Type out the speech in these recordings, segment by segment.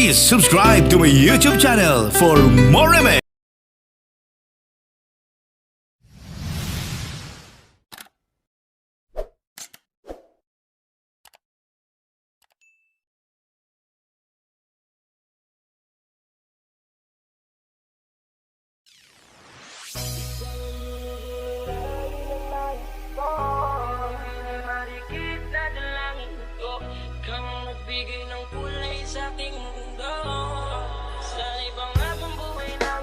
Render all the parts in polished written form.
Please subscribe to my YouTube channel for more remix. Marikit na dalangin ko, kang nagbigay ng kulay sa aking mundo. Sa ibang habang buhay na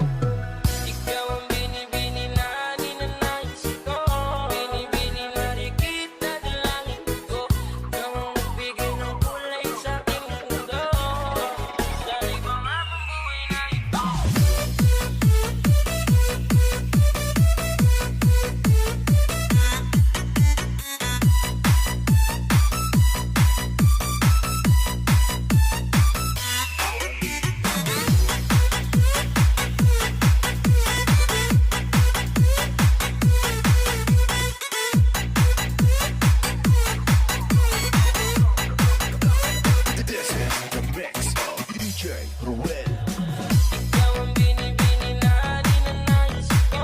ikaw ang binibini na ninanais ko. Binibini marikit na dalangin ko, kang nagbigay ng kulay sa aking mundo. Sa ibang habang buhay na ito. Ikaw ang binibini na ninanais ko.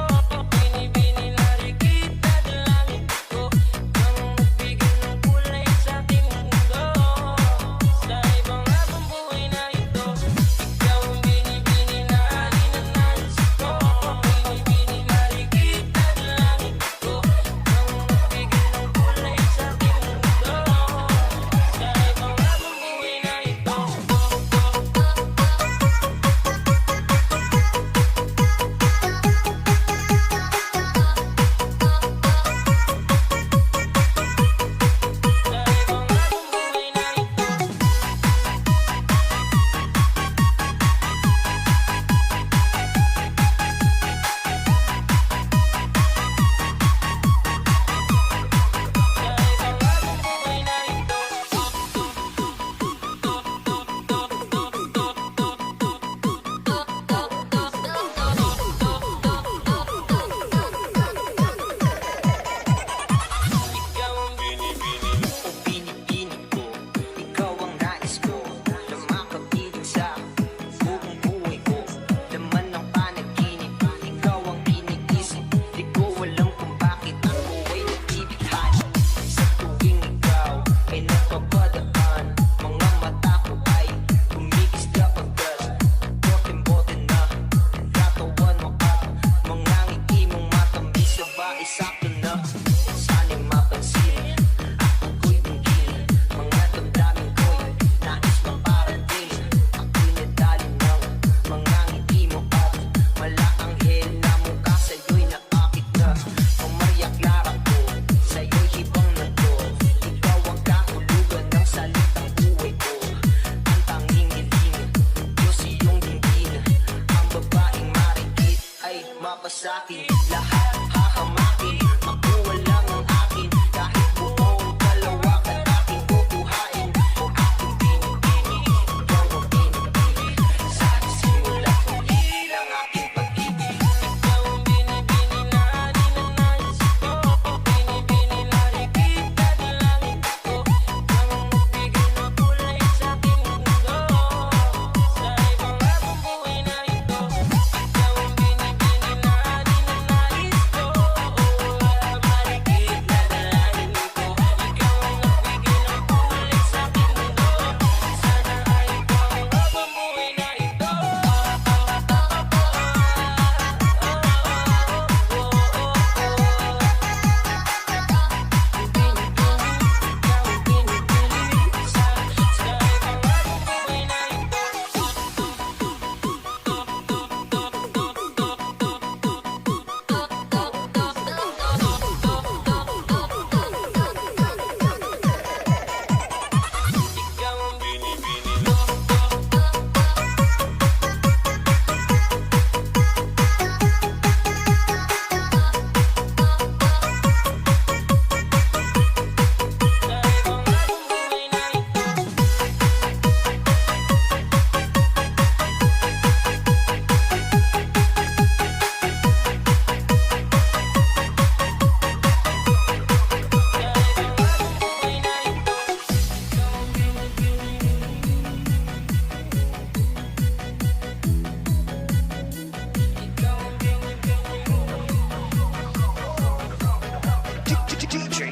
Binibini marikit na dalangin ko, kang nagbigay ng kulay sa aking mundo. Sa ibang habang buhay na ito. Ikaw ang binibini na ninanais ko. Binibini marikit na dalangin ko, kang nagbigay ng kulay sa aking mundo. Sa ibang habang buhay na ito. Ikaw ang binibini o binibini ko. Ikaw ang nais ko na makapiling sa buong buhay ko. Laman ng panaginip, ikaw ang iniisip. Di ko alam kung bakit ako ay nagtibighan. Sa tuwing ikaw ay napapadaan, mga mata ko ay kumikisla pagkat bote-bote na katawan mo at mga ngiti mong matamis na ba isakto na. Sana'y mapansin at ako'y tingin, mga damdamin ko'y nais maparating. Ako'y nadali ng mga ngiti mo at malaanghel na mukha sa'yo'y naakit na. Ang Maria Clara ko, sa'yo'y hibang na to. Ikaw ang kahulugan ng salitang buhay ko. Ang tanging hiling, Diyos iyong dinggin. Ang babaeng marikit ay mapasakin. Lahat hahamakin, makuwala DJ